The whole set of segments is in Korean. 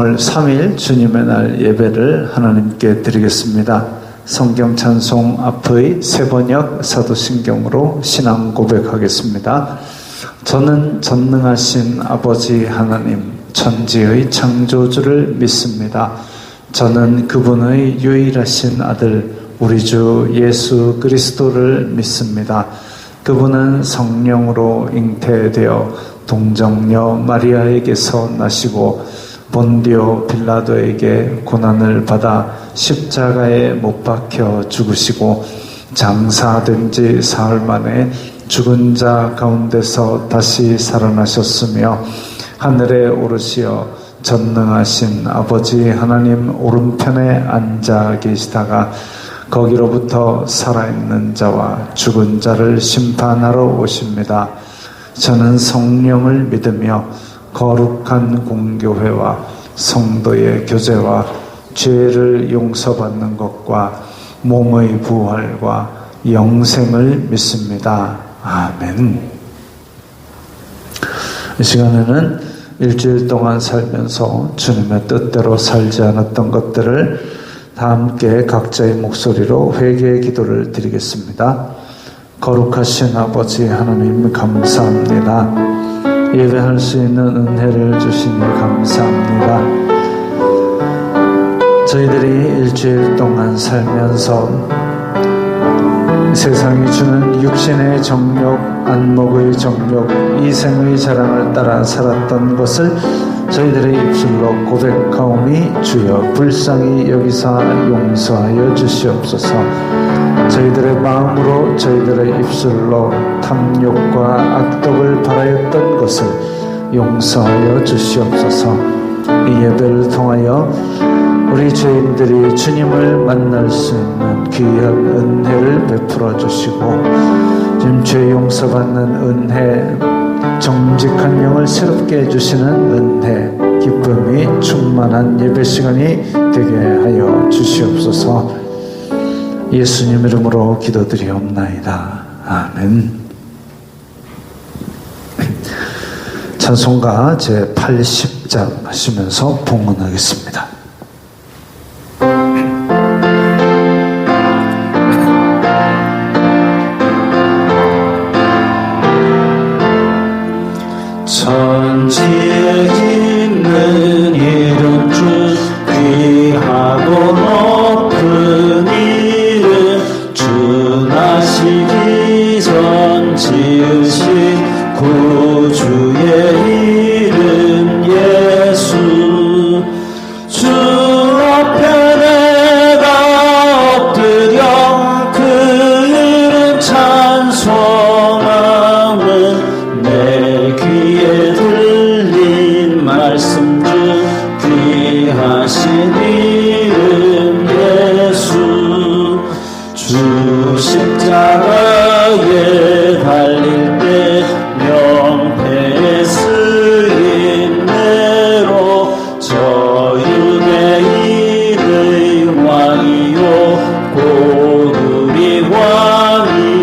3월 3일 주님의 날 예배를 하나님께 드리겠습니다. 성경 찬송 앞의 세번역 사도신경으로 신앙 고백하겠습니다. 저는 전능하신 아버지 하나님 천지의 창조주를 믿습니다. 저는 그분의 유일하신 아들 우리 주 예수 그리스도를 믿습니다. 그분은 성령으로 잉태되어 동정녀 마리아에게서 나시고 본디오 빌라도에게 고난을 받아 십자가에 못 박혀 죽으시고 장사된 지 사흘 만에 죽은 자 가운데서 다시 살아나셨으며 하늘에 오르시어 전능하신 아버지 하나님 오른편에 앉아 계시다가 거기로부터 살아있는 자와 죽은 자를 심판하러 오십니다. 저는 성령을 믿으며 거룩한 공교회와 성도의 교제와 죄를 용서받는 것과 몸의 부활과 영생을 믿습니다. 아멘. 이 시간에는 일주일 동안 살면서 주님의 뜻대로 살지 않았던 것들을 다 함께 각자의 목소리로 회개의 기도를 드리겠습니다. 거룩하신 아버지 하나님 감사합니다. 예배할 수 있는 은혜를 주시니 감사합니다. 저희들이 일주일 동안 살면서 세상이 주는 육신의 정욕, 안목의 정욕, 이생의 자랑을 따라 살았던 것을 저희들의 입술로 고백하오니 주여 불쌍히 여기사 용서하여 주시옵소서. 저희들의 마음으로 저희들의 입술로 탐욕과 악독을 바라였던 것을 용서하여 주시옵소서. 이 예배를 통하여 우리 죄인들이 주님을 만날 수 있는 귀한 은혜를 베풀어 주시고 지금 죄 용서받는 은혜, 정직한 영을 새롭게 해주시는 은혜, 기쁨이 충만한 예배 시간이 되게 하여 주시옵소서. 예수님 이름으로 기도드리옵나이다. 아멘. 찬송가 제80장 하시면서 봉헌하겠습니다. 천지에 있는 이름 주 귀하고 높은 이름 주 나시기 전 지으신 구주의 이름 예수 주 앞에 내가 엎드려 그 이름 찬송하면 내 귀에 들린 말씀 중 귀하신 이름 예수 주 십자가에 달릴 때 명패에 쓰인 대로 저 유대인의 왕이요 곧 우리 왕이시라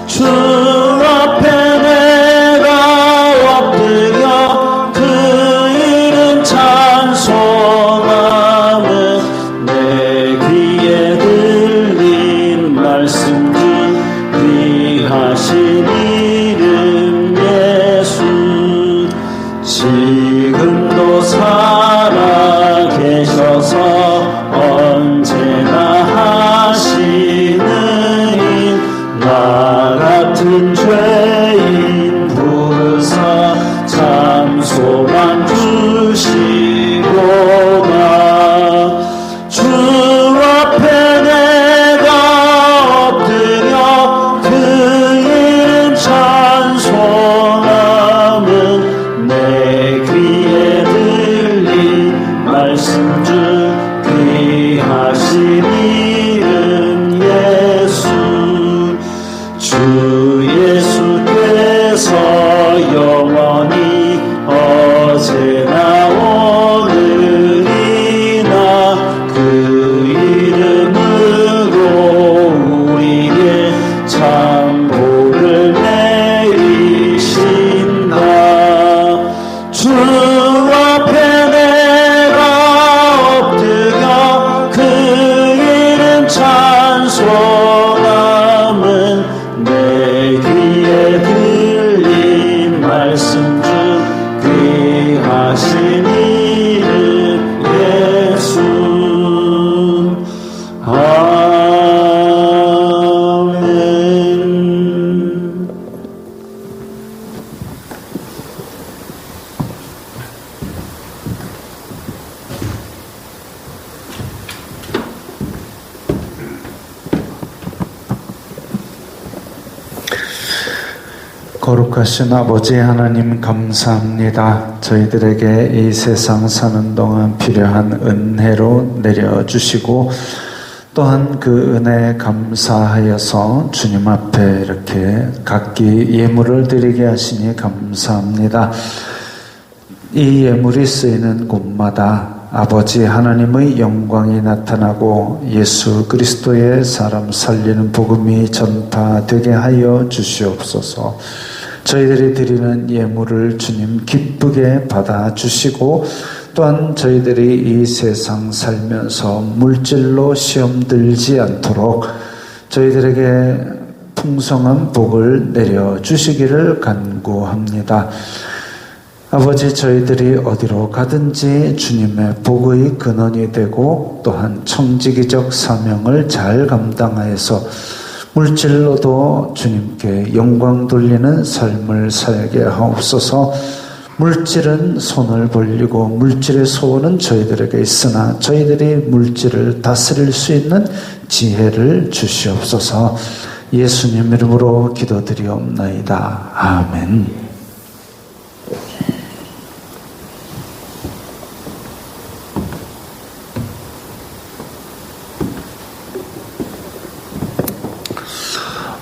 주 앞에 내가 엎드려 그 이름 찬송하면 내 귀에 들린 말씀 중 귀하신 거룩하신 아버지 하나님 감사합니다. 저희들에게 이 세상 사는 동안 필요한 은혜로 내려주시고 또한 그 은혜에 감사하여서 주님 앞에 이렇게 각기 예물을 드리게 하시니 감사합니다. 이 예물이 쓰이는 곳마다 아버지 하나님의 영광이 나타나고 예수 그리스도의 사람 살리는 복음이 전파되게 하여 주시옵소서. 저희들이 드리는 예물을 주님 기쁘게 받아주시고 또한 저희들이 이 세상 살면서 물질로 시험 들지 않도록 저희들에게 풍성한 복을 내려주시기를 간구합니다. 아버지, 저희들이 어디로 가든지 주님의 복의 근원이 되고 또한 청지기적 사명을 잘 감당하여서 물질로도 주님께 영광 돌리는 삶을 살게 하옵소서. 물질은 손을 벌리고 물질의 소원은 저희들에게 있으나 저희들이 물질을 다스릴 수 있는 지혜를 주시옵소서. 예수님 이름으로 기도드리옵나이다. 아멘.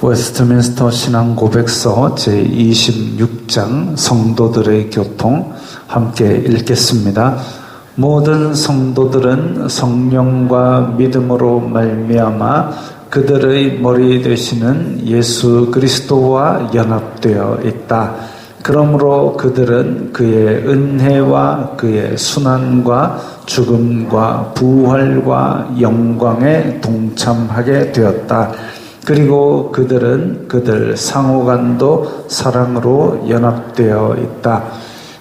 웨스트민스터 신앙고백서 제26장 성도들의 교통 함께 읽겠습니다. 모든 성도들은 성령과 믿음으로 말미암아 그들의 머리 되시는 예수 그리스도와 연합되어 있다. 그러므로 그들은 그의 은혜와 그의 순환과 죽음과 부활과 영광에 동참하게 되었다. 그리고 그들은 그들 상호간도 사랑으로 연합되어 있다.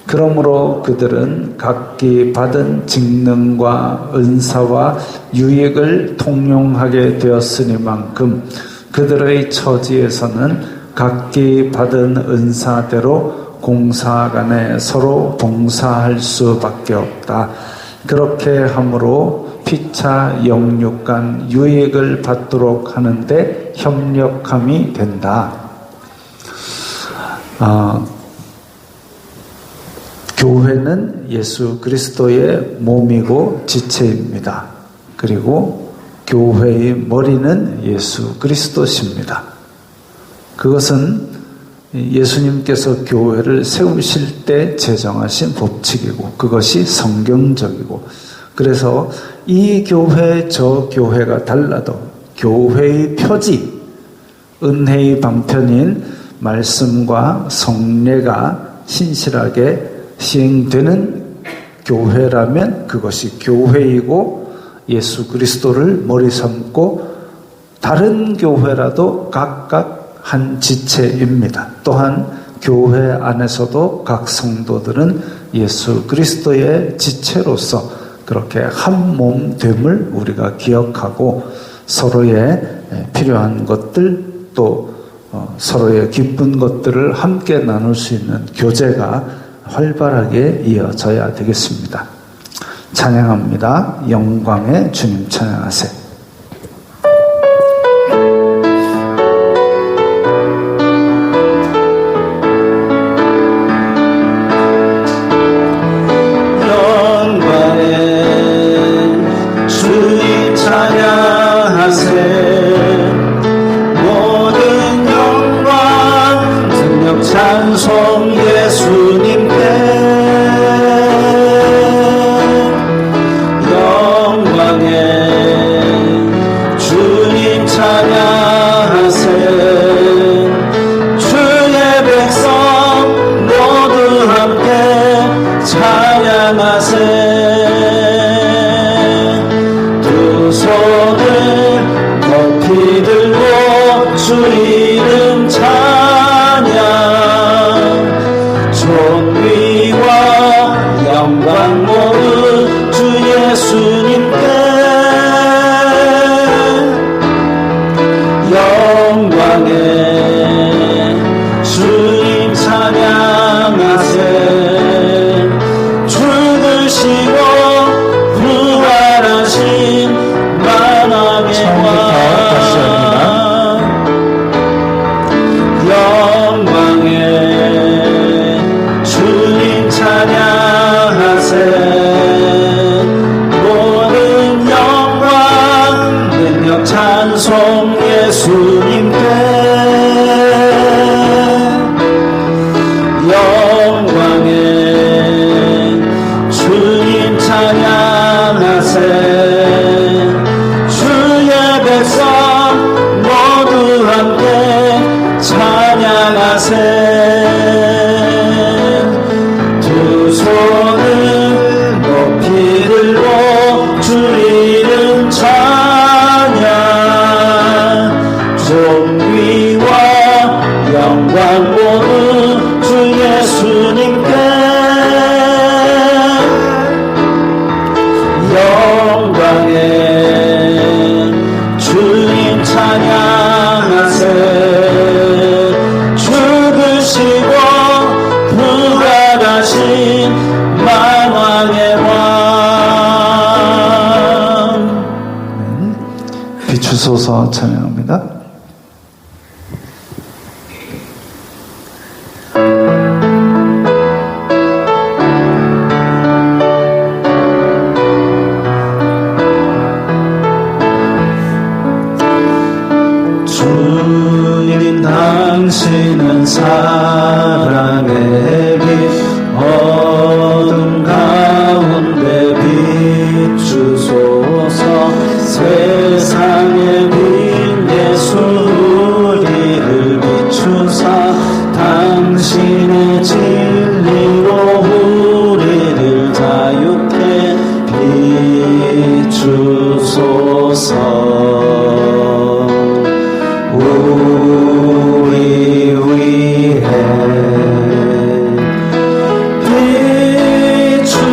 그러므로 그들은 각기 받은 직능과 은사와 유익을 통용하게 되었으니만큼 그들의 처지에서는 각기 받은 은사대로 공사간에 서로 봉사할 수밖에 없다. 그렇게 함으로 피차 영육간 유익을 받도록 하는데 협력함이 된다. 교회는 예수 그리스도의 몸이고 지체입니다. 그리고 교회의 머리는 예수 그리스도십니다. 그것은 예수님께서 교회를 세우실 때 제정하신 법칙이고 그것이 성경적이고, 그래서 이 교회 저 교회가 달라도 교회의 표지, 은혜의 방편인 말씀과 성례가 신실하게 시행되는 교회라면 그것이 교회이고 예수 그리스도를 머리 삼고 다른 교회라도 각각 한 지체입니다. 또한 교회 안에서도 각 성도들은 예수 그리스도의 지체로서 그렇게 한 몸됨을 우리가 기억하고 서로의 필요한 것들 또 서로의 기쁜 것들을 함께 나눌 수 있는 교제가 활발하게 이어져야 되겠습니다. 찬양합니다. 영광의 주님 찬양하세요. 찬송 예수님께 영광의 주님 찬양하세. 주의 백성 모두 함께 찬양하세. 두 손을 높이 들고 주 이름 존귀와 영광 모두 주 예수님께 영광의 주님 찬양하세. 죽으시고 부활하신 만왕의 왕 예수님께 영광에 주님 찬양하세 주의 백성 모두 함께 찬양하세 두 손을 높이 들고 주 이름 찬양 존귀와 영광 모두 주 예수님께 영광에 주님 찬양하세 죽으시고 부활하신 만왕의 왕 비추소서 찬양합니다. 주님 당신은 사랑의 빛 어둠 가운데 비추소서 세상의 빛 예수 우리를 비추사 당신의 진리로 우리를 자유케 비추소서 우리 위해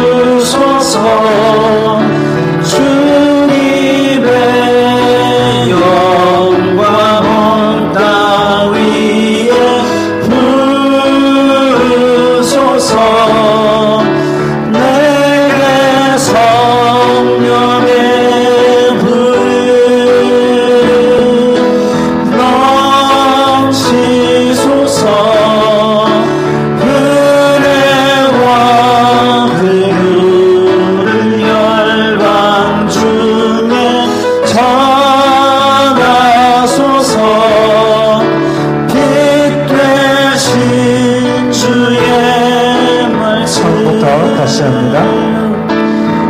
비추소서 주님의 영광 온 땅 위에 부으소서 내게 성령의 불을 넘치소서 은혜와 긍휼을 열방 중에 전하소서 빛 되신 주의 말씀 처음부터 다시 합니다.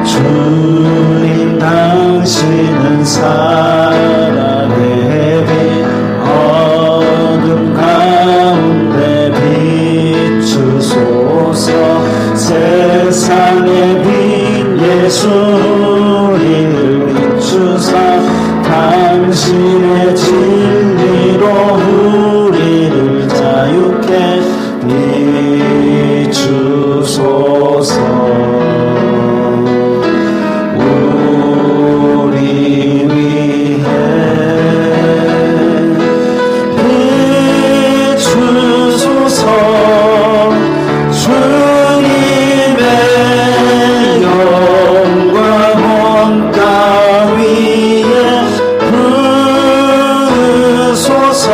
주님 당신은 사랑의 빛 어둠 가운데 비추소서 세상의 빛 예수 우리를 비추사 당신의 진리로 우리를 자유케 비추소서 우리 위해 비추소서 주님의 영광 온 땅 위에 부으소서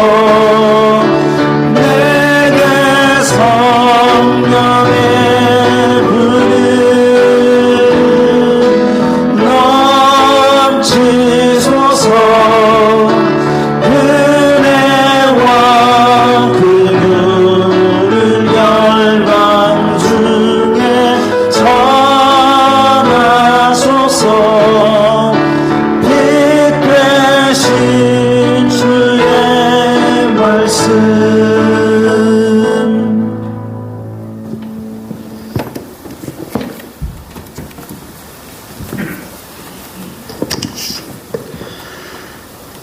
내게 성령의 불을 넘치소서 은혜와 긍휼을 열방 중에 전하소서 빛 되신 주의 말씀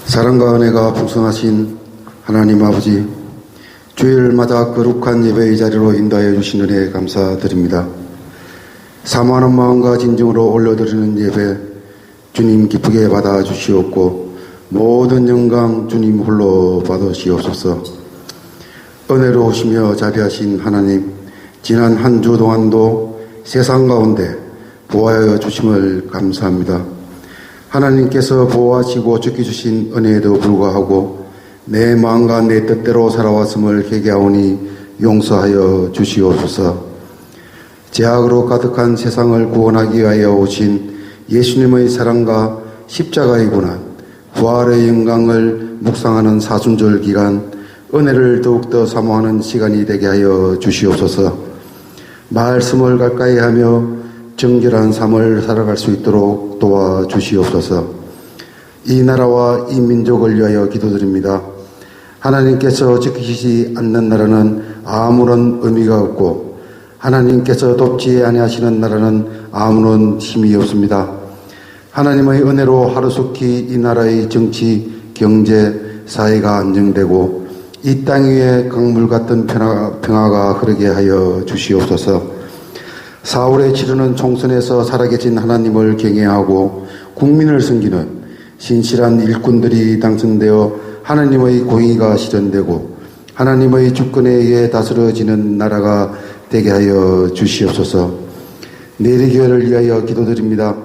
사랑과 은혜가 풍성하신 하나님 아버지, 주일마다 거룩한 예배의 자리로 인도하여 주신 은혜에 감사드립니다. 사모하는 마음과 진정으로 올려드리는 예배 주님 기쁘게 받아주시옵고 모든 영광 주님 홀로 받으시옵소서. 은혜로우시며 자비하신 하나님, 지난 한 주 동안도 세상 가운데 보호하여 주심을 감사합니다. 하나님께서 보호하시고 지켜주신 은혜에도 불구하고 내 마음과 내 뜻대로 살아왔음을 회개하오니 용서하여 주시옵소서. 죄악으로 가득한 세상을 구원하기 위하여 오신 예수님의 사랑과 십자가의 고난, 부활의 영광을 묵상하는 사순절 기간 은혜를 더욱더 사모하는 시간이 되게 하여 주시옵소서. 말씀을 가까이 하며 정결한 삶을 살아갈 수 있도록 도와주시옵소서. 이 나라와 이 민족을 위하여 기도드립니다. 하나님께서 지키시지 않는 나라는 아무런 의미가 없고 하나님께서 돕지 아니하시는 나라는 아무런 힘이 없습니다. 하나님의 은혜로 하루속히 이 나라의 정치, 경제, 사회가 안정되고 이 땅 위에 강물 같은 평화가 흐르게 하여 주시옵소서. 4월에 치르는 총선에서 살아계신 하나님을 경외하고 국민을 섬기는 신실한 일꾼들이 당선되어 하나님의 공의가 실현되고 하나님의 주권에 의해 다스려지는 나라가 되게 하여 주시옵소서. 내리교회를 위하여 기도드립니다.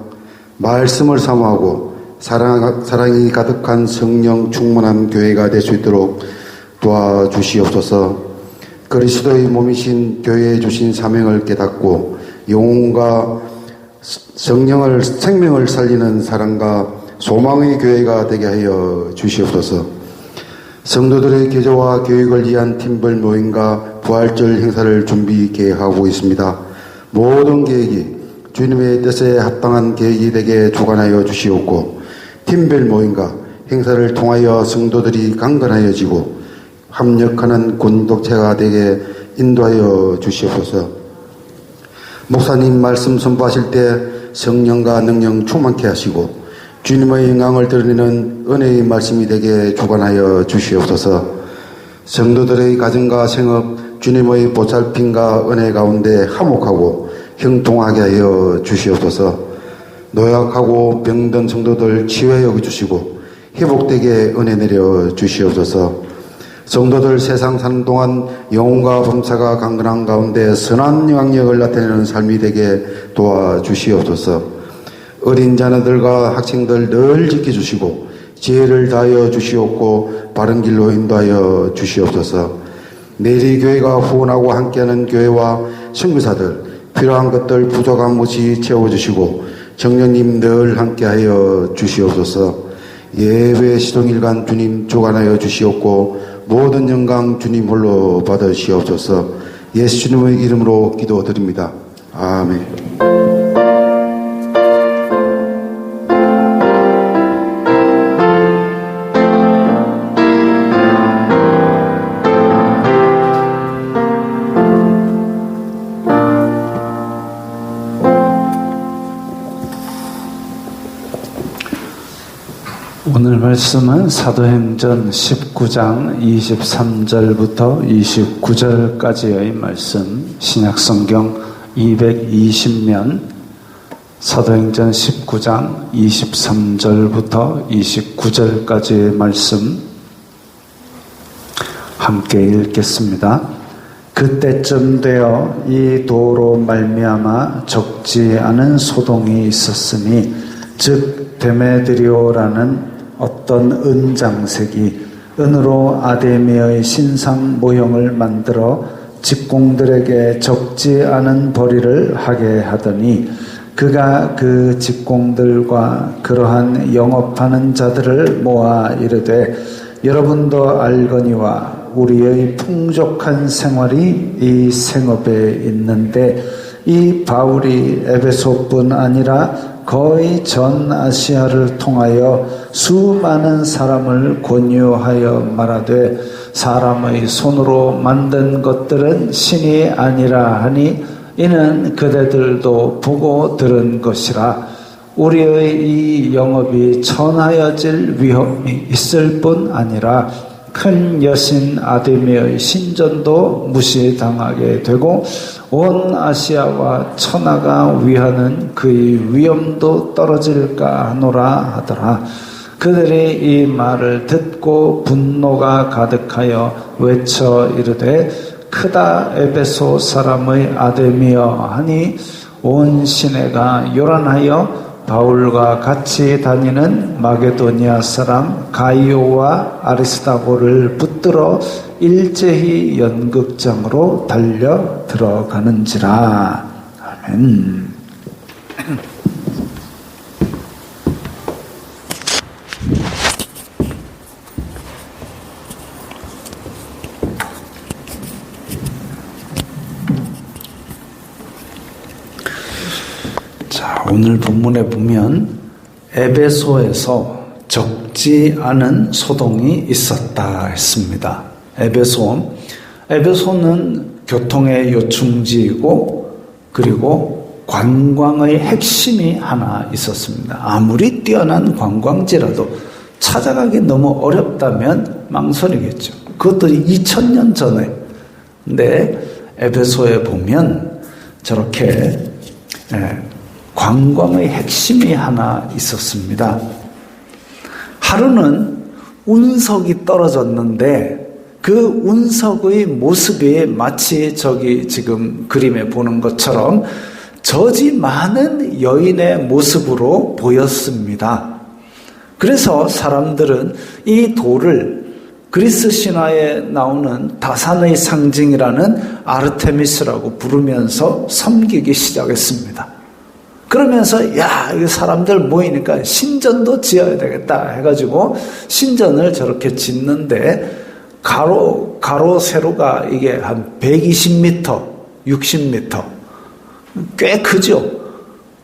말씀을 사모하고 사랑이 가득한 성령 충만한 교회가 될 수 있도록 도와주시옵소서. 그리스도의 몸이신 교회에 주신 사명을 깨닫고 영혼과 생명을 살리는 사랑과 소망의 교회가 되게 하여 주시옵소서. 성도들의 교제와 교육을 위한 팀별 모임과 부활절 행사를 준비 계획하고 있습니다. 모든 계획이 주님의 뜻에 합당한 계획이 되게 주관하여 주시옵고 팀별 모임과 행사를 통하여 성도들이 강건하여지고 합력하는 공동체가 되게 인도하여 주시옵소서. 목사님 말씀 선포하실 때 성령과 능력 충만케 하시고 주님의 영광을 드러내는 은혜의 말씀이 되게 주관하여 주시옵소서. 성도들의 가정과 생업 주님의 보살핌과 은혜 가운데 화목하고 형통하게 하여 주시옵소서. 노약하고 병든 성도들 치유해 여겨주시고 회복되게 은혜 내려 주시옵소서. 성도들 세상 사는 동안 영혼과 범사가 강건한 가운데 선한 영향력을 나타내는 삶이 되게 도와주시옵소서. 어린 자녀들과 학생들 늘 지켜주시고 지혜를 다하여 주시옵고 바른 길로 인도하여 주시옵소서. 내리교회가 후원하고 함께하는 교회와 선교사들 필요한 것들 부족한 것이 채워주시고 정령님 늘 함께하여 주시옵소서. 예배 시동일관 주님 주관하여 주시옵고 모든 영광 주님 홀로 받으시옵소서. 예수님의 이름으로 기도드립니다. 아멘. 오늘 말씀은 사도행전 19장 23절부터 29절까지의 말씀, 신약성경 220면 사도행전 19장 23절부터 29절까지의 말씀 함께 읽겠습니다. 그때쯤 되어 이 도로 말미암아 적지 않은 소동이 있었으니 즉 데메드리오라는 어떤 은장색이 은으로 아데미의 신상 모형을 만들어 직공들에게 적지 않은 벌이를 하게 하더니 그가 그 직공들과 그러한 영업하는 자들을 모아 이르되 여러분도 알거니와 우리의 풍족한 생활이 이 생업에 있는데 이 바울이 에베소뿐 아니라 거의 전 아시아를 통하여 수많은 사람을 권유하여 말하되 사람의 손으로 만든 것들은 신이 아니라 하니 이는 그대들도 보고 들은 것이라. 우리의 이 영업이 천하여질 위험이 있을 뿐 아니라 큰 여신 아데미의 신전도 무시당하게 되고 온 아시아와 천하가 위하는 그의 위엄도 떨어질까 하노라 하더라. 그들이 이 말을 듣고 분노가 가득하여 외쳐 이르되 크다 에베소 사람의 아데미여 하니 온 시내가 요란하여 바울과 같이 다니는 마게도니아 사람 가이오와 아리스다고를 붙들어 일제히 연극장으로 달려 들어가는지라. 아멘. 오늘 본문에 보면 에베소에서 적지 않은 소동이 있었다 했습니다. 에베소는 교통의 요충지이고 그리고 관광의 핵심이 하나 있었습니다. 아무리 뛰어난 관광지라도 찾아가기 너무 어렵다면 망설이겠죠. 그것도 2000년 전에. 근데 에베소에 보면 저렇게 관광의 핵심이 하나 있었습니다. 하루는 운석이 떨어졌는데 그 운석의 모습이 마치 저기 지금 그림에 보는 것처럼 저지 많은 여인의 모습으로 보였습니다. 그래서 사람들은 이 돌을 그리스 신화에 나오는 다산의 상징이라는 아르테미스라고 부르면서 섬기기 시작했습니다. 그러면서 야, 이 사람들 모이니까 신전도 지어야 되겠다 해가지고 신전을 저렇게 짓는데 가로 세로가 이게 한 120m, 60m 꽤 크죠.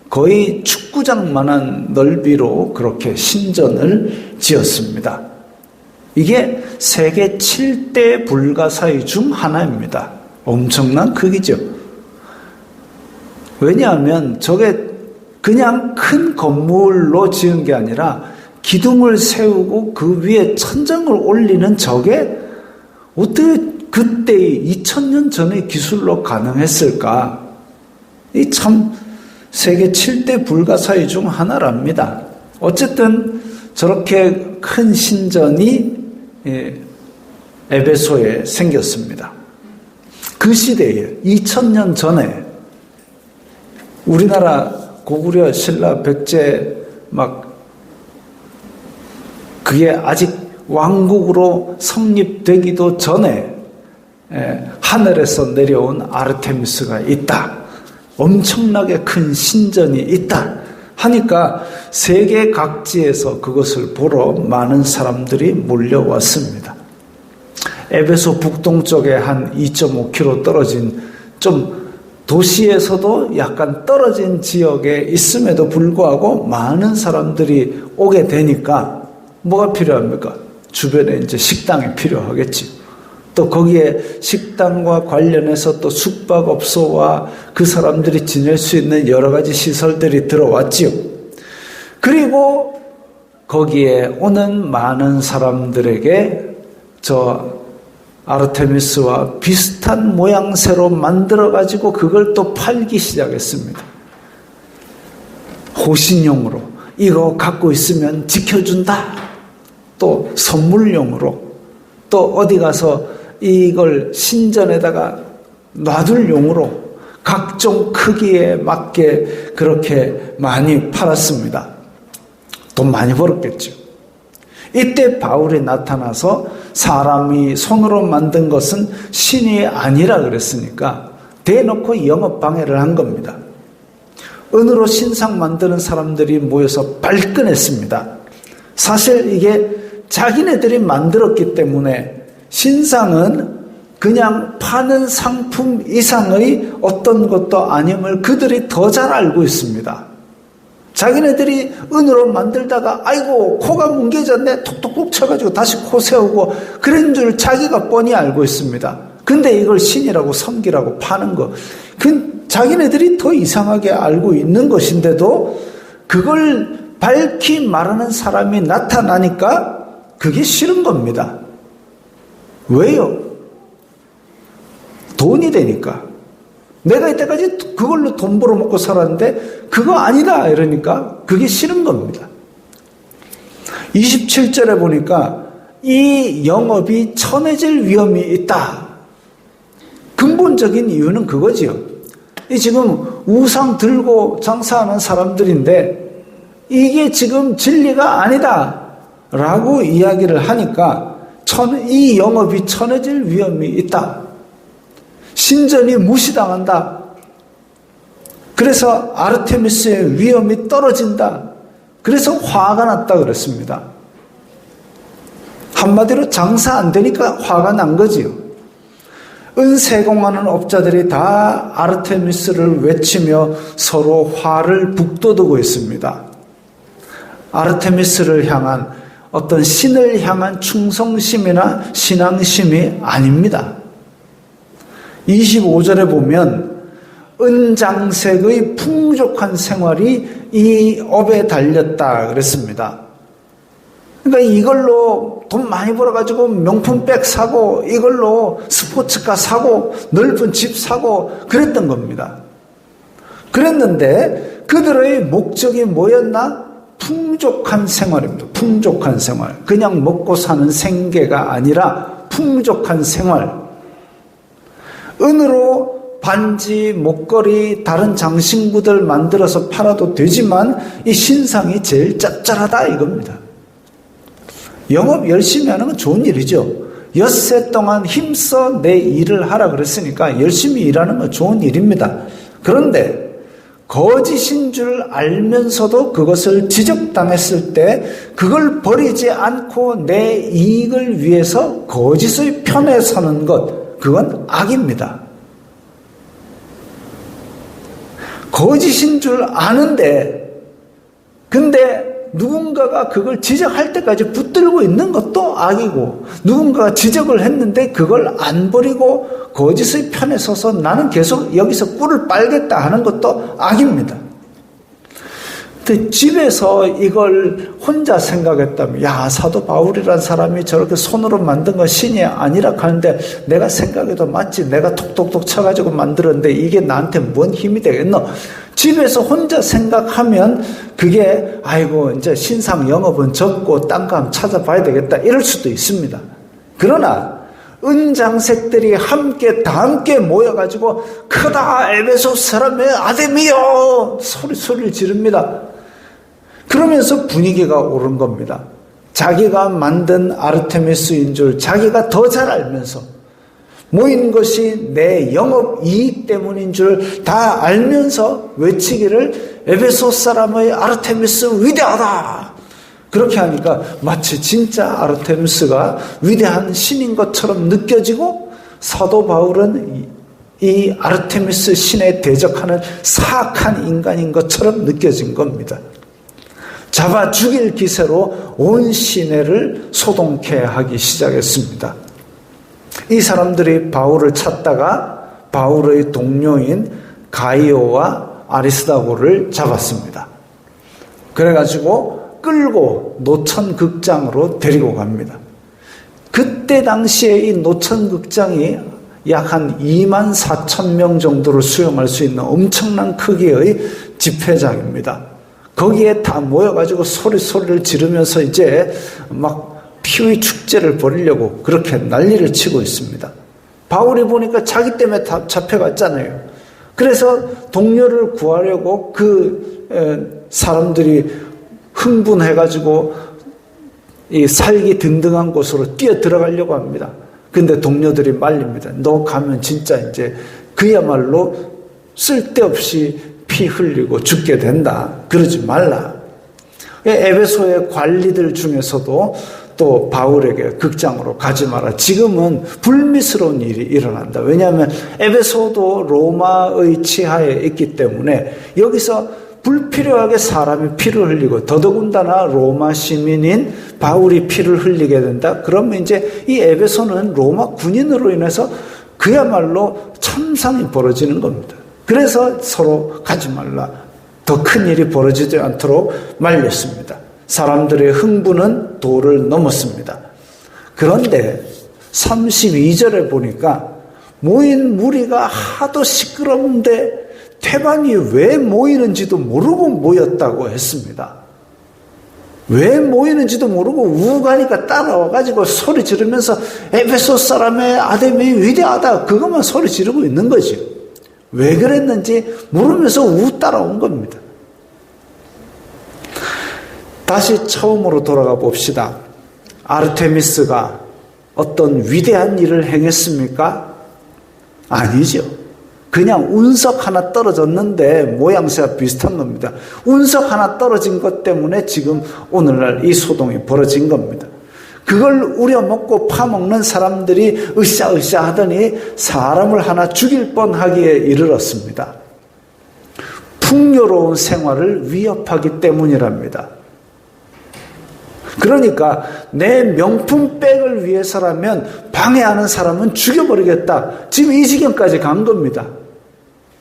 거의 축구장만한 넓이로 그렇게 신전을 지었습니다. 이게 세계 7대 불가사의 중 하나입니다. 엄청난 크기죠. 왜냐하면 저게 그냥 큰 건물로 지은 게 아니라 기둥을 세우고 그 위에 천장을 올리는 저게 어떻게 그때의 2000년 전의 기술로 가능했을까? 이 참 세계 7대 불가사의 중 하나랍니다. 어쨌든 저렇게 큰 신전이 에베소에 생겼습니다. 그 시대에 2000년 전에 우리나라 고구려 신라 백제 그게 아직 왕국으로 성립되기도 전에 하늘에서 내려온 아르테미스가 있다. 엄청나게 큰 신전이 있다. 하니까 세계 각지에서 그것을 보러 많은 사람들이 몰려왔습니다. 에베소 북동쪽에 한 2.5km 떨어진 좀 도시에서도 약간 떨어진 지역에 있음에도 불구하고 많은 사람들이 오게 되니까 뭐가 필요합니까? 주변에 이제 식당이 필요하겠지. 또 거기에 식당과 관련해서 또 숙박업소와 그 사람들이 지낼 수 있는 여러 가지 시설들이 들어왔지요. 그리고 거기에 오는 많은 사람들에게 저 아르테미스와 비슷한 모양새로 만들어가지고 그걸 또 팔기 시작했습니다. 호신용으로 이거 갖고 있으면 지켜준다. 또 선물용으로 또 어디 가서 이걸 신전에다가 놔둘 용으로 각종 크기에 맞게 그렇게 많이 팔았습니다. 돈 많이 벌었겠죠. 이때 바울이 나타나서 사람이 손으로 만든 것은 신이 아니라 그랬으니까 대놓고 영업 방해를 한 겁니다. 은으로 신상 만드는 사람들이 모여서 발끈했습니다. 사실 이게 자기네들이 만들었기 때문에 신상은 그냥 파는 상품 이상의 어떤 것도 아님을 그들이 더 잘 알고 있습니다. 자기네들이 은으로 만들다가 아이고 코가 뭉개졌네 톡톡톡 쳐가지고 다시 코 세우고 그런 줄 자기가 뻔히 알고 있습니다. 근데 이걸 신이라고 섬기라고 파는 거 자기네들이 더 이상하게 알고 있는 것인데도 그걸 밝히 말하는 사람이 나타나니까 그게 싫은 겁니다. 왜요? 돈이 되니까. 내가 이때까지 그걸로 돈 벌어먹고 살았는데 그거 아니다 이러니까 그게 싫은 겁니다. 27절에 보니까 이 영업이 천해질 위험이 있다. 근본적인 이유는 그거지요. 이 지금 우상 들고 장사하는 사람들인데 이게 지금 진리가 아니다 라고 이야기를 하니까 이 영업이 천해질 위험이 있다. 신전이 무시당한다. 그래서 아르테미스의 위험이 떨어진다. 그래서 화가 났다 그랬습니다. 한마디로 장사 안 되니까 화가 난 거지요. 은세공하는 업자들이 다 아르테미스를 외치며 서로 화를 북돋우고 있습니다. 아르테미스를 향한 어떤 신을 향한 충성심이나 신앙심이 아닙니다. 25절에 보면 은장색의 풍족한 생활이 이 업에 달렸다 그랬습니다. 그러니까 이걸로 돈 많이 벌어가지고 명품백 사고 이걸로 스포츠카 사고 넓은 집 사고 그랬던 겁니다. 그랬는데 그들의 목적이 뭐였나? 풍족한 생활입니다. 풍족한 생활. 그냥 먹고 사는 생계가 아니라 풍족한 생활. 은으로 반지, 목걸이, 다른 장신구들 만들어서 팔아도 되지만 이 신상이 제일 짭짤하다 이겁니다. 영업 열심히 하는 건 좋은 일이죠. 엿새 동안 힘써 내 일을 하라 그랬으니까 열심히 일하는 건 좋은 일입니다. 그런데 거짓인 줄 알면서도 그것을 지적당했을 때 그걸 버리지 않고 내 이익을 위해서 거짓의 편에 서는 것, 그건 악입니다. 거짓인 줄 아는데 근데 누군가가 그걸 지적할 때까지 붙들고 있는 것도 악이고 누군가가 지적을 했는데 그걸 안 버리고 거짓의 편에 서서 나는 계속 여기서 꿀을 빨겠다 하는 것도 악입니다. 근데 집에서 이걸 혼자 생각했다면 야, 사도 바울이란 사람이 저렇게 손으로 만든 건 신이 아니라 하는데 내가 생각해도 맞지, 내가 톡톡톡 쳐가지고 만들었는데 이게 나한테 뭔 힘이 되겠노? 집에서 혼자 생각하면 그게 아이고 이제 신상 영업은 접고 딴 거 한번 찾아봐야 되겠다 이럴 수도 있습니다. 그러나 은장색들이 다 함께 모여가지고 크다 에베소 사람의 아데미여 소리를 지릅니다. 그러면서 분위기가 오른 겁니다. 자기가 만든 아르테미스인 줄 자기가 더 잘 알면서 모인 것이 내 영업 이익 때문인 줄 다 알면서 외치기를 에베소 사람의 아르테미스 위대하다. 그렇게 하니까 마치 진짜 아르테미스가 위대한 신인 것처럼 느껴지고 사도 바울은 이 아르테미스 신에 대적하는 사악한 인간인 것처럼 느껴진 겁니다. 잡아 죽일 기세로 온 시내를 소동케 하기 시작했습니다. 이 사람들이 바울을 찾다가 바울의 동료인 가이오와 아리스다고를 잡았습니다. 그래가지고 끌고 노천극장으로 데리고 갑니다. 그때 당시에 이 노천극장이 약 한 2만 4천 명 정도를 수용할 수 있는 엄청난 크기의 집회장입니다. 거기에 다 모여가지고 소리를 지르면서 이제 막 피의 축제를 벌이려고 그렇게 난리를 치고 있습니다. 바울이 보니까 자기 때문에 다 잡혀갔잖아요. 그래서 동료를 구하려고 그 사람들이 흥분해가지고 이 살기 든든한 곳으로 뛰어 들어가려고 합니다. 근데 동료들이 말립니다. 너 가면 진짜 이제 그야말로 쓸데없이 피 흘리고 죽게 된다. 그러지 말라. 에베소의 관리들 중에서도 또 바울에게 극장으로 가지 마라. 지금은 불미스러운 일이 일어난다. 왜냐하면 에베소도 로마의 치하에 있기 때문에 여기서 불필요하게 사람이 피를 흘리고 더더군다나 로마 시민인 바울이 피를 흘리게 된다. 그러면 이제 이 에베소는 로마 군인으로 인해서 그야말로 참상이 벌어지는 겁니다. 그래서 서로 가지 말라. 더 큰 일이 벌어지지 않도록 말렸습니다. 사람들의 흥분은 도를 넘었습니다. 그런데 32절에 보니까 모인 무리가 하도 시끄러운데 태반이 왜 모이는지도 모르고 모였다고 했습니다. 왜 모이는지도 모르고 우가니까 따라와가지고 소리 지르면서 에베소 사람의 아데미 위대하다 그것만 소리 지르고 있는 거지. 왜 그랬는지 모르면서 따라온 겁니다. 다시 처음으로 돌아가 봅시다. 아르테미스가 어떤 위대한 일을 행했습니까? 아니죠. 그냥 운석 하나 떨어졌는데 모양새가 비슷한 겁니다. 운석 하나 떨어진 것 때문에 지금 오늘날 이 소동이 벌어진 겁니다. 그걸 우려먹고 파먹는 사람들이 으쌰으쌰 하더니 사람을 하나 죽일 뻔하기에 이르렀습니다. 풍요로운 생활을 위협하기 때문이랍니다. 그러니까 내 명품백을 위해서라면 방해하는 사람은 죽여버리겠다. 지금 이 지경까지 간 겁니다.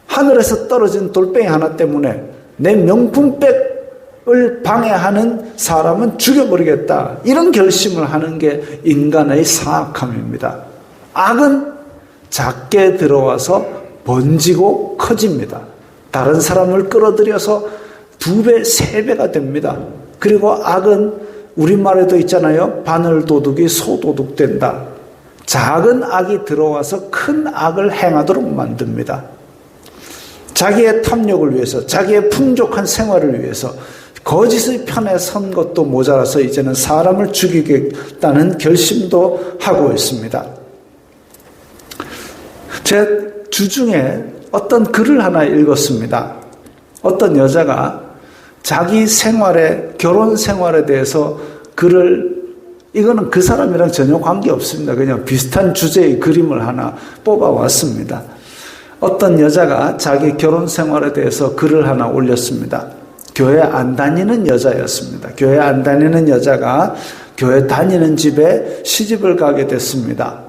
하늘에서 떨어진 돌덩이 하나 때문에 내 명품백을 방해하는 사람은 죽여버리겠다. 이런 결심을 하는 게 인간의 사악함입니다. 악은 작게 들어와서 번지고 커집니다. 다른 사람을 끌어들여서 2배, 3배가 됩니다. 그리고 악은 우리말에도 있잖아요. 바늘도둑이 소도둑 된다. 작은 악이 들어와서 큰 악을 행하도록 만듭니다. 자기의 탐욕을 위해서, 자기의 풍족한 생활을 위해서 거짓의 편에 선 것도 모자라서 이제는 사람을 죽이겠다는 결심도 하고 있습니다. 제 주중에 어떤 글을 하나 읽었습니다. 어떤 여자가 자기 생활에, 결혼 생활에 대해서 글을, 이거는 그 사람이랑 전혀 관계없습니다. 그냥 비슷한 주제의 그림을 하나 뽑아왔습니다. 어떤 여자가 자기 결혼 생활에 대해서 글을 하나 올렸습니다. 교회 안 다니는 여자였습니다. 교회 안 다니는 여자가 교회 다니는 집에 시집을 가게 됐습니다.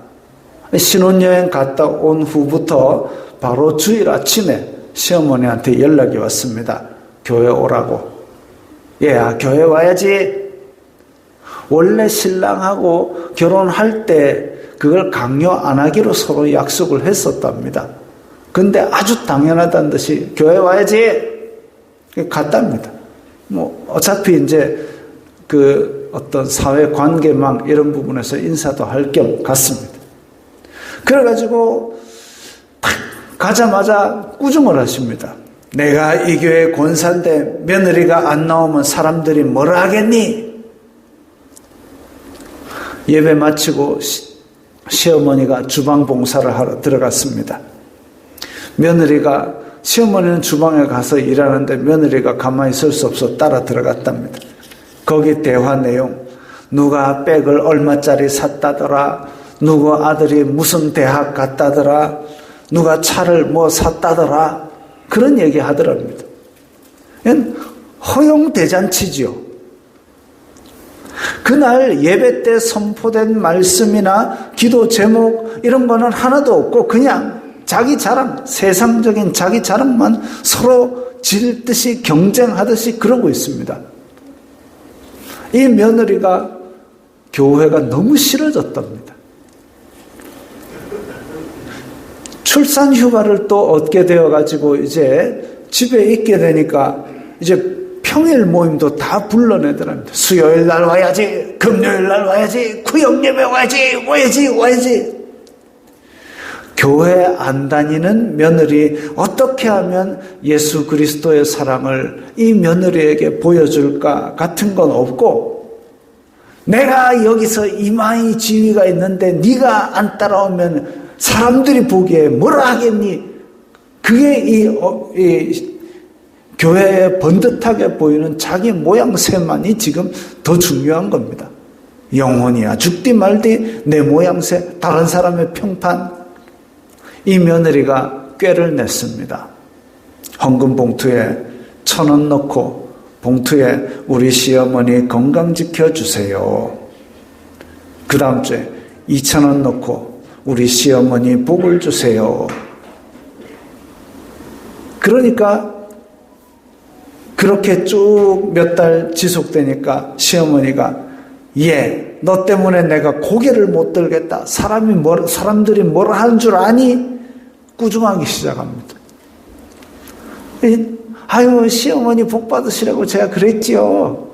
신혼여행 갔다 온 후부터 바로 주일 아침에 시어머니한테 연락이 왔습니다. 교회 오라고. 얘야, 교회 와야지. 원래 신랑하고 결혼할 때 그걸 강요 안 하기로 서로 약속을 했었답니다. 근데 아주 당연하다는 듯이 교회 와야지. 갔답니다. 뭐, 어차피 이제 그 어떤 사회 관계망 이런 부분에서 인사도 할 겸 갔습니다. 그래가지고 딱 가자마자 꾸중을 하십니다. 내가 이 교회 권사인데 며느리가 안 나오면 사람들이 뭐라 하겠니? 예배 마치고 시어머니가 주방 봉사를 하러 들어갔습니다. 며느리가, 시어머니는 주방에 가서 일하는데 며느리가 가만히 있을 수 없어 따라 들어갔답니다. 거기 대화 내용, 누가 백을 얼마짜리 샀다더라, 누구 아들이 무슨 대학 갔다더라, 누가 차를 뭐 샀다더라, 그런 얘기 하더랍니다. 이건 허용대잔치지요. 그날 예배 때 선포된 말씀이나 기도 제목 이런 거는 하나도 없고 그냥 자기 자랑, 세상적인 자기 자랑만 서로 질듯이 경쟁하듯이 그러고 있습니다. 이 며느리가 교회가 너무 싫어졌답니다. 출산 휴가를 또 얻게 되어가지고 이제 집에 있게 되니까 이제 평일 모임도 다 불러내더랍니다. 수요일 날 와야지, 금요일 날 와야지, 구역 예배 와야지. 교회 안 다니는 며느리, 어떻게 하면 예수 그리스도의 사랑을 이 며느리에게 보여줄까 같은 건 없고, 내가 여기서 이마의 지위가 있는데 네가 안 따라오면 사람들이 보기에 뭐라 하겠니? 그게 이 교회에 번듯하게 보이는 자기 모양새만이 지금 더 중요한 겁니다. 영혼이야 죽디 말디 내 모양새, 다른 사람의 평판. 이 며느리가 꾀를 냈습니다. 헌금 봉투에 1,000원 넣고 봉투에 우리 시어머니 건강 지켜주세요. 그 다음 주에 2,000원 넣고 우리 시어머니 복을 주세요. 그러니까 그렇게 쭉 몇 달 지속되니까 시어머니가 너 때문에 내가 고개를 못 들겠다. 사람들이 뭐라 하는 줄 아니? 꾸중하기 시작합니다. 아유, 시어머니 복 받으시라고 제가 그랬지요.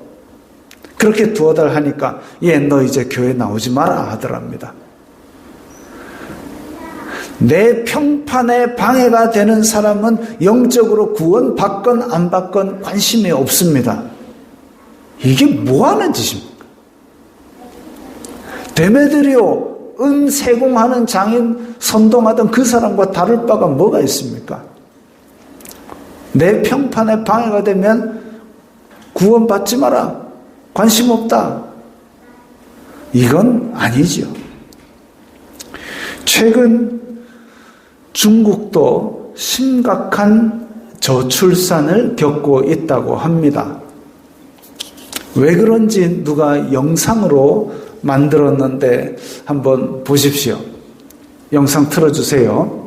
그렇게 두어 달 하니까 너 이제 교회 나오지 마라 하더랍니다. 내 평판에 방해가 되는 사람은 영적으로 구원 받건 안 받건 관심이 없습니다. 이게 뭐 하는 짓입니까? 데메드리오 은 세공하는 장인 선동하던 그 사람과 다를 바가 뭐가 있습니까? 내 평판에 방해가 되면 구원 받지 마라. 관심 없다. 이건 아니죠. 최근 중국도 심각한 저출산을 겪고 있다고 합니다. 왜 그런지 누가 영상으로 만들었는데 한번 보십시오. 영상 틀어주세요.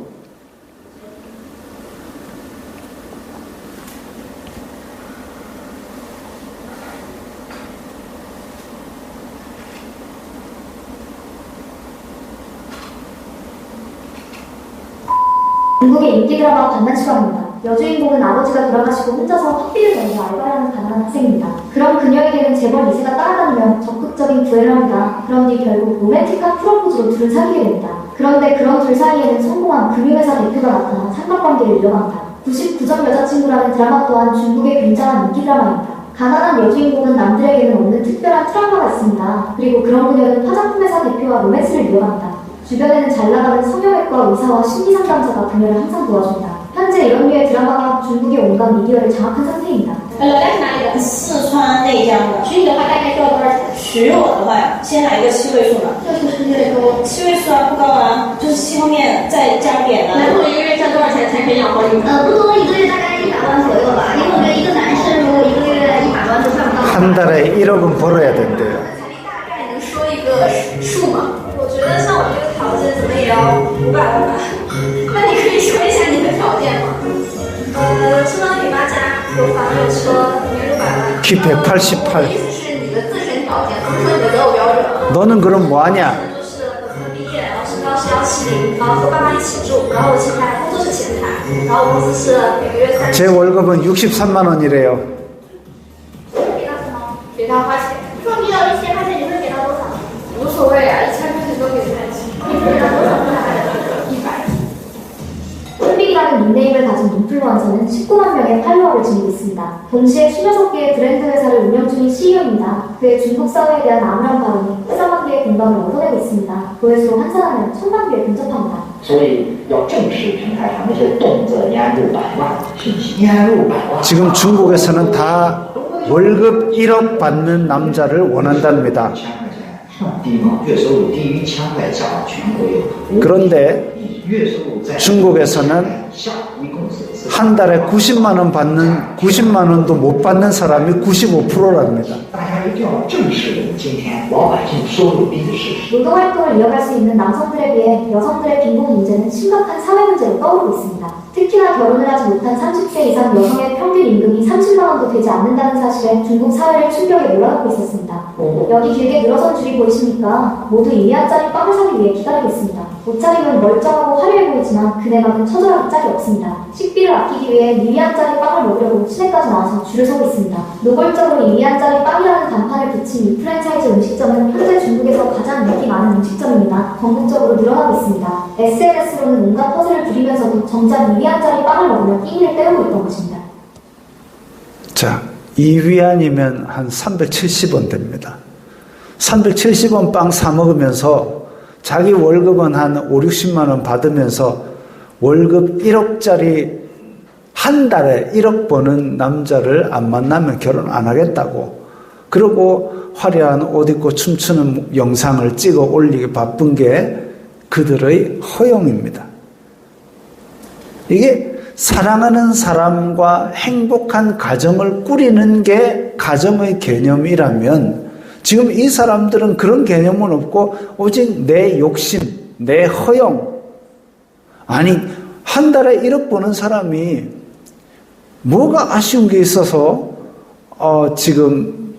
중국의 인기 드라마 관난수학입니다. 여주인공은 아버지가 돌아가시고 혼자서 학비를 내며 알바를 하는 가난한 학생입니다. 그럼 그녀에게는 재벌 2세가 따라다니며 적극적인 구애를 합니다. 그런 뒤 결국 로맨틱한 프로포즈로 둘을 사귀게 됩니다. 그런데 그런 둘 사이에는 성공한 금융회사 대표가 나타나 삼각관계를 이어갑니다. 99점 여자친구라는 드라마 또한 중국의 굉장한 인기 드라마입니다. 가난한 여주인공은 남들에게는 없는 특별한 트라우마가 있습니다. 그리고 그런 그녀는 화장품회사 대표와 로맨스를 이어갑니다. 주변에는 잘나가는 성형외과 의사와 심리상담사가 그녀를 항상 도와줍니다. 현재 이런 류의 드라마가 중국의 온갖 미디어를 장악한 상태입니다. 来自哪里的？四川内江的。徐你的话大概需要多少钱？徐我的话呀，先来一个7位数的。这有点多。 7位数啊，不高啊，就是7后面再加点的。男朋友一个月赚多少钱才可以养活你们？不多，一个月大概100万左右吧。因为我觉得一个男生如果一个月100万都赚不到， 한 달에 1억은 벌어야 된대요. 大概能说一个数吗？我觉得像我这个条件，怎么也要500万吧。那你可以说一下你的条件吗？吃饭给妈家，有房有车，年600万。 키 188. 意思是你的自身条件，不是说你的择偶标准。 너는 그럼 뭐하냐? 就是本科毕业，然后身高是170，然后和爸妈一起住，然后我现在工作是前台，然后工资是每个月제 30。 월급은 63만 원이래요. 给他什么？给他花钱。说你有1000块钱，你会给他多少？无所谓啊，1000块钱都给他钱。你会给他多少？100。 홈빅이라는 닉네임을 가진 인플루언서는 19만 명의 팔로워를 지니고 있습니다. 동시에 56개의 브랜드 회사를 운영 중인 CEO입니다. 그의 중국 사회에 대한 암울한 발언이 수백만 개의 공감을 얻어내고 있습니다. 조회수로 환산하면 1000만 뷰에 근접합니다. 所以要正视平台上那些动辄年入百万的信息，年入百万。 지금 중국에서는 다 월급 1억 받는 남자를 원한답니다. 1000块钱算低吗？月收入低于1000块，占全国有 그런데 月收入在 중국에서는 下一共是 한 달에 90만 원 받는 90만 원도 못 받는 사람이 95%랍니다. 大家一定要正视今天老百姓收入低的事实。 노동활동을 이어갈 수 있는 남성들에 비해 여성들의 빈곤 문제는 심각한 사회 문제로 떠오르고 있습니다. 특히나 결혼을 하지 못한 30세 이상 여성의 평균 임금이 30만 원도 되지 않는다는 사실에 중국 사회를 충격에 몰아넣고 있었습니다. 여기 길게 늘어선 줄이 보이십니까? 모두 2위안짜리 빵을 사기 위해 기다리고 있습니다. 옷차림은 멀쩡하고 화려해 보이지만 그네만은 처절하기 짝이 없습니다. 식비를 아끼기 위해 2위안짜리 빵을 먹으려고 시내까지 나와서 줄을 서고 있습니다. 노골적으로 2위안짜리 빵이라는 간판을 붙인 이 프랜차이즈 음식점은 현재 중국에서 가장 인기 많은 음식점입니다. 전국적으로 늘어나고 있습니다. SNS로는 온갖 퍼즐을 부리면서도 정작 2위안짜리 빵을 먹으며 끼니를 때우고 있던 것입니다. 자, 2위안이면 한 370원 됩니다. 370원 빵 사 먹으면서 자기 월급은 한 5, 60만 원 받으면서 월급 1억짜리 한 달에 1억 버는 남자를 안 만나면 결혼 안 하겠다고. 그리고 화려한 옷 입고 춤추는 영상을 찍어 올리기 바쁜 게 그들의 허용입니다. 이게 사랑하는 사람과 행복한 가정을 꾸리는 게 가정의 개념이라면 지금 이 사람들은 그런 개념은 없고 오직 내 욕심, 내 허영. 아니, 한 달에 1억 버는 사람이 뭐가 아쉬운 게 있어서 지금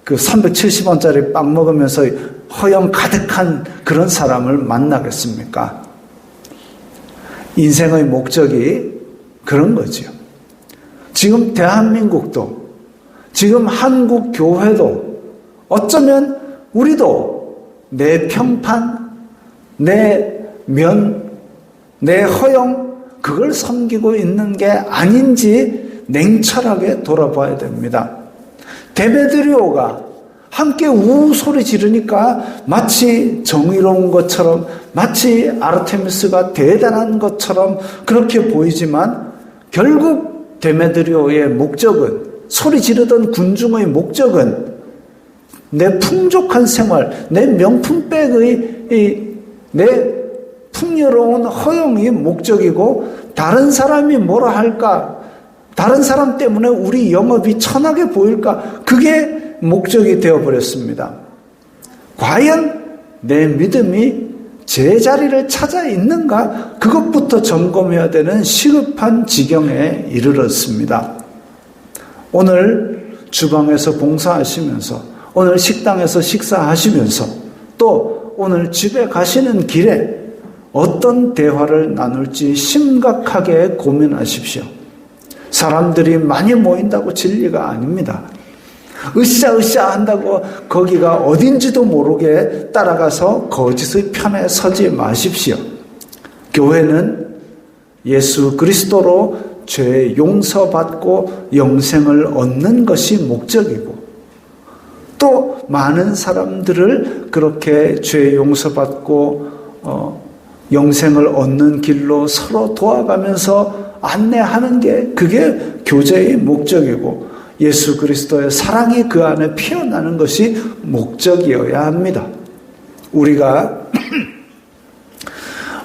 그 370원짜리 빵 먹으면서 허영 가득한 그런 사람을 만나겠습니까? 인생의 목적이 그런 거죠. 지금 대한민국도, 지금 한국 교회도 어쩌면 우리도 내 평판, 내 면, 내 허영, 그걸 섬기고 있는 게 아닌지 냉철하게 돌아봐야 됩니다. 데메드리오가 함께 우우 소리 지르니까 마치 정의로운 것처럼, 마치 아르테미스가 대단한 것처럼 그렇게 보이지만 결국 데메드리오의 목적은, 소리 지르던 군중의 목적은 내 풍족한 생활, 내 명품백의 내 풍요로운 허영이 목적이고 다른 사람이 뭐라 할까? 다른 사람 때문에 우리 영업이 천하게 보일까? 그게 목적이 되어버렸습니다. 과연 내 믿음이 제자리를 찾아 있는가? 그것부터 점검해야 되는 시급한 지경에 이르렀습니다. 오늘 주방에서 봉사하시면서, 오늘 식당에서 식사하시면서, 또 오늘 집에 가시는 길에 어떤 대화를 나눌지 심각하게 고민하십시오. 사람들이 많이 모인다고 진리가 아닙니다. 으쌰으쌰 한다고 거기가 어딘지도 모르게 따라가서 거짓의 편에 서지 마십시오. 교회는 예수 그리스도로 죄 용서받고 영생을 얻는 것이 목적이고, 또 많은 사람들을 그렇게 죄 용서받고 영생을 얻는 길로 서로 도와가면서 안내하는 게 그게 교제의 목적이고, 예수 그리스도의 사랑이 그 안에 피어나는 것이 목적이어야 합니다. 우리가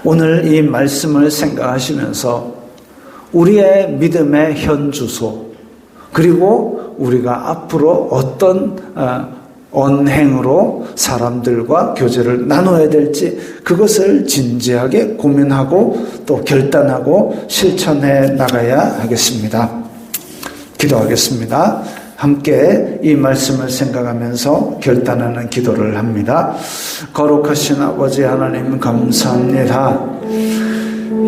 오늘 이 말씀을 생각하시면서 우리의 믿음의 현주소, 그리고 우리가 앞으로 어떤 언행으로 사람들과 교제를 나눠야 될지 그것을 진지하게 고민하고 또 결단하고 실천해 나가야 하겠습니다. 기도하겠습니다. 함께 이 말씀을 생각하면서 결단하는 기도를 합니다. 거룩하신 아버지 하나님 감사합니다.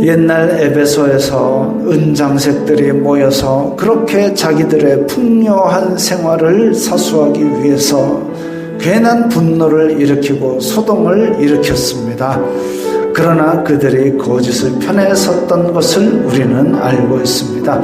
옛날 에베소에서 은장색들이 모여서 그렇게 자기들의 풍요한 생활을 사수하기 위해서 괜한 분노를 일으키고 소동을 일으켰습니다. 그러나 그들이 거짓의 편에 섰던 것을 우리는 알고 있습니다.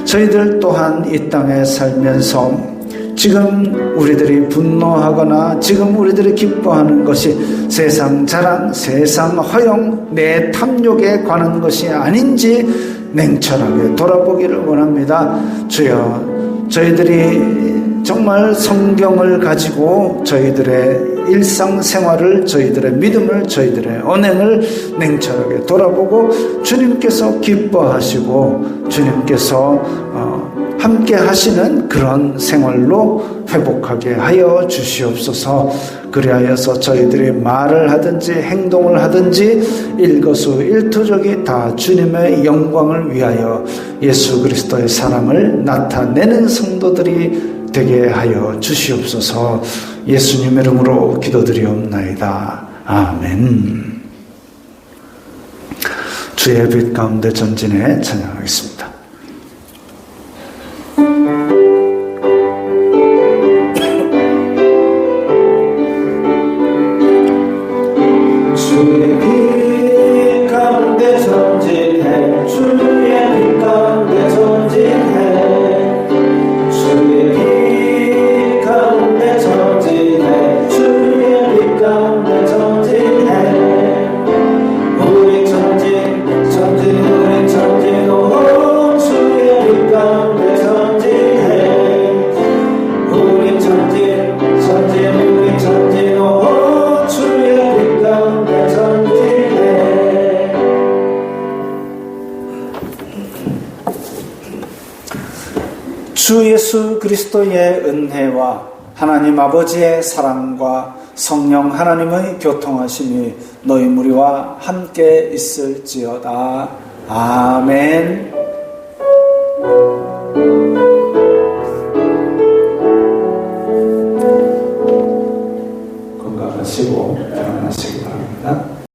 저희들 또한 이 땅에 살면서 지금 우리들이 분노하거나 지금 우리들이 기뻐하는 것이 세상 자랑, 세상 허영, 내 탐욕에 관한 것이 아닌지 냉철하게 돌아보기를 원합니다. 주여, 저희들이 정말 성경을 가지고 저희들의 일상생활을, 저희들의 믿음을, 저희들의 언행을 냉철하게 돌아보고 주님께서 기뻐하시고 주님께서 함께 하시는 그런 생활로 회복하게 하여 주시옵소서. 그리하여서 저희들이 말을 하든지 행동을 하든지 일거수일투족이 다 주님의 영광을 위하여 예수 그리스도의 사랑을 나타내는 성도들이 되게 하여 주시옵소서. 예수님 이름으로 기도드리옵나이다. 아멘. 주의 빛 가운데 전진해 찬양하겠습니다. 주의 빛 가운데 전진해, 주의 빛 가운데 전진해, 주의 빛 가운데 전진해, 주의 빛 가운데 전진해. 우리 전진 우리 전진 오 주의 빛 가운데 전진해. 우리 전진 우리 전진 오 주의 빛 가운데 전진해. 주 예수 그리스도의 은혜와 하나님 아버지의 사랑과 성령 하나님의 교통하심이 너희 무리와 함께 있을지어다. 아멘.